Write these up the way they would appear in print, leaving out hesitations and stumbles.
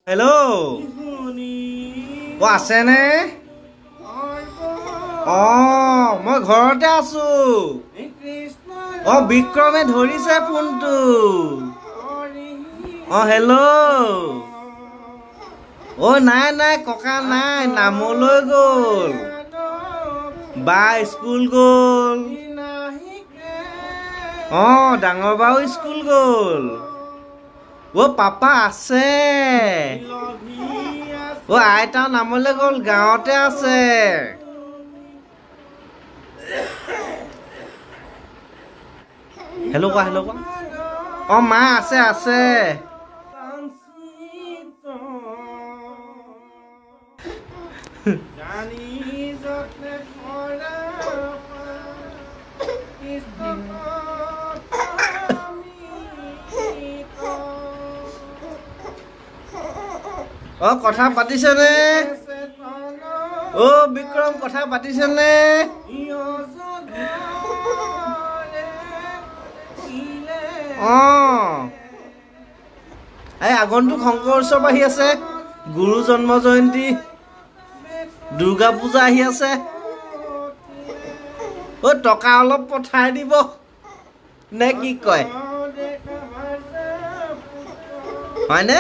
hello' অ আছেনে মই ঘৰতে আছো বিক্ৰমে ধৰিছে ফোনটো হেল্ল' নাই নাই ককা নাই নামলৈ গ'ল বা স্কুল গ'ল ডাঙৰ বাও স্কুল গ'ল পাপা আছে আইতাও নামলৈ গ'ল গাঁৱতে আছে হেল্ল' কোৱা মা আছে আছে কথা পাতিছেনে বিক্ৰম কথা পাতিছেনে আগন্তুক শংকৰ উৎসৱ আহি আছে গুৰু জন্ম জয়ন্তী দুৰ্গা পূজা আহি আছে টকা অলপ পঠাই দিব নে কি কয় হয়নে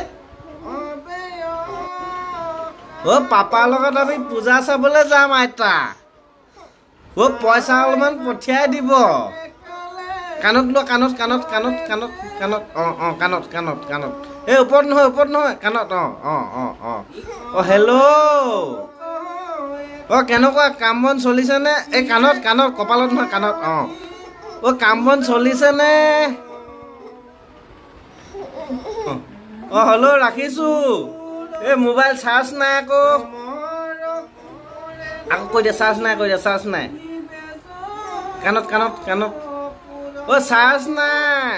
পাপাৰ লগত আমি পূজা চাবলৈ যাম আইতা পইচা অলপমান পঠিয়াই দিব কাণত লোৱা কাণত এই ওপৰত নহয় কাণত হেল্ল' কেনেকুৱা কাম বন চলিছেনে এই কাণত কপালত নহয় কাণত কাম বন চলিছেনে হেল্ল' ৰাখিছো এই মোবাইল চাৰ্জ নাই আকৌ কৈ দিয়া চাৰ্জ নাই কাণত চাৰ্জ নাই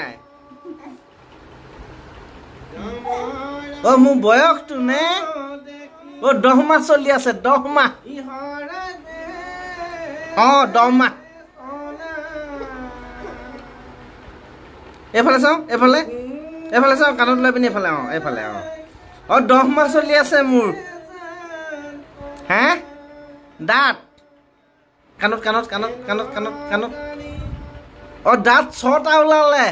মোৰ বয়সটো নে 10 মাহ চলি আছে 10 মাহ 10 মাহ এইফালে চাওঁ কাণত লৈ পিনি এইফালে 10 মাহ চলি আছে মোৰ দাঁত কাণত দাঁত 6টা ওলালে